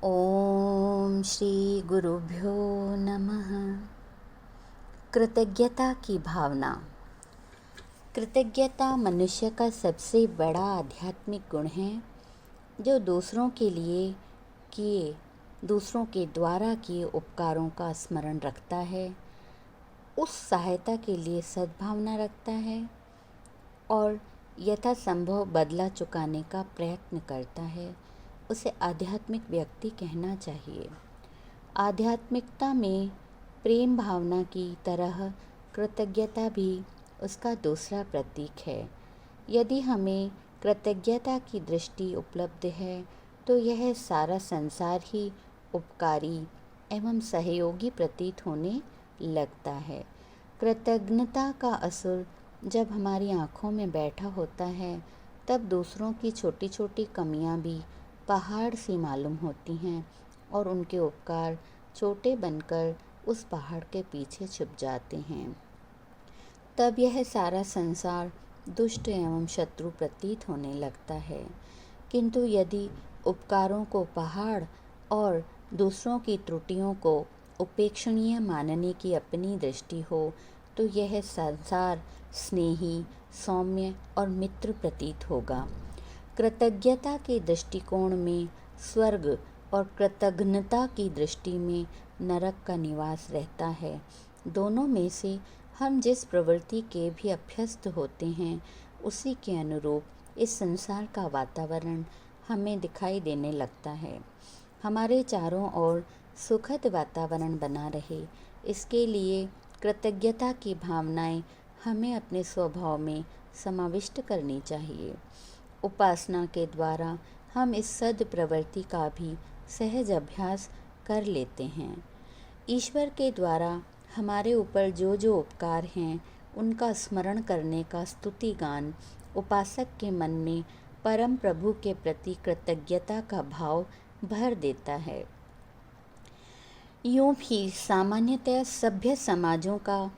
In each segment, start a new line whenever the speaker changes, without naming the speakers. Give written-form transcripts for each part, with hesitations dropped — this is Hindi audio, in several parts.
ओम श्री गुरुभ्यो नमः। कृतज्ञता की भावना। कृतज्ञता मनुष्य का सबसे बड़ा आध्यात्मिक गुण है, जो दूसरों के लिए किए, दूसरों के द्वारा किए उपकारों का स्मरण रखता है, उस सहायता के लिए सद्भावना रखता है और यथासंभव बदला चुकाने का प्रयत्न करता है। उसे आध्यात्मिक व्यक्ति कहना चाहिए। आध्यात्मिकता में प्रेम भावना की तरह कृतज्ञता भी उसका दूसरा प्रतीक है। यदि हमें कृतज्ञता की दृष्टि उपलब्ध है, तो यह सारा संसार ही उपकारी एवं सहयोगी प्रतीत होने लगता है। कृतज्ञता का असुर जब हमारी आँखों में बैठा होता है, तब दूसरों की छोटी छोटी कमियां भी पहाड़ सी मालूम होती हैं और उनके उपकार छोटे बनकर उस पहाड़ के पीछे छुप जाते हैं। तब यह सारा संसार दुष्ट एवं शत्रु प्रतीत होने लगता है। किंतु यदि उपकारों को पहाड़ और दूसरों की त्रुटियों को उपेक्षणीय मानने की अपनी दृष्टि हो, तो यह संसार स्नेही, सौम्य और मित्र प्रतीत होगा। कृतज्ञता के दृष्टिकोण में स्वर्ग और कृतघ्नता की दृष्टि में नरक का निवास रहता है। दोनों में से हम जिस प्रवृत्ति के भी अभ्यस्त होते हैं, उसी के अनुरूप इस संसार का वातावरण हमें दिखाई देने लगता है। हमारे चारों ओर सुखद वातावरण बना रहे, इसके लिए कृतज्ञता की भावनाएं हमें अपने स्वभाव में समाविष्ट करनी चाहिए। उपासना के द्वारा हम इस सद प्रवृत्ति का भी सहज अभ्यास कर लेते हैं। ईश्वर के द्वारा हमारे ऊपर जो जो उपकार हैं, उनका स्मरण करने का स्तुति गान उपासक के मन में परम प्रभु के प्रति कृतज्ञता का भाव भर देता है। यूँ भी सामान्यतः सभ्य समाजों का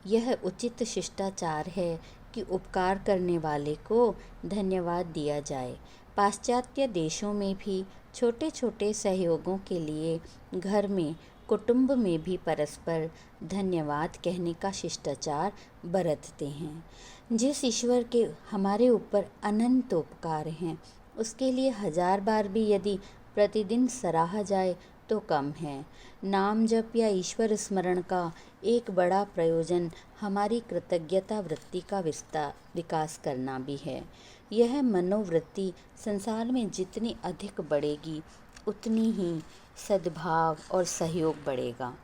यह उचित शिष्टाचार है कि उपकार करने वाले को धन्यवाद दिया जाए। पाश्चात्य देशों में भी छोटे छोटे सहयोगों के लिए घर में, कुटुंब में भी परस्पर धन्यवाद कहने का शिष्टाचार बरतते हैं। जिस ईश्वर के हमारे ऊपर अनंत उपकार हैं, उसके लिए 1000 बार भी यदि प्रतिदिन सराहा जाए तो कम है। नाम जप या ईश्वर स्मरण का एक बड़ा प्रयोजन हमारी कृतज्ञता वृत्ति का विकास करना भी है। यह मनोवृत्ति संसार में जितनी अधिक बढ़ेगी, उतनी ही सद्भाव और सहयोग बढ़ेगा।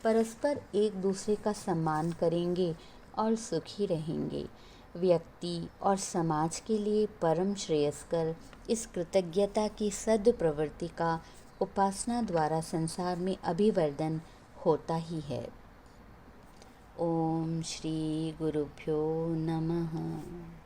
परस्पर एक दूसरे का सम्मान करेंगे और सुखी रहेंगे। व्यक्ति और समाज के लिए परम श्रेयस्कर इस कृतज्ञता की सद प्रवृत्ति का उपासना द्वारा संसार में अभिवर्धन होता ही है। ओम श्री गुरुभ्यो नमः।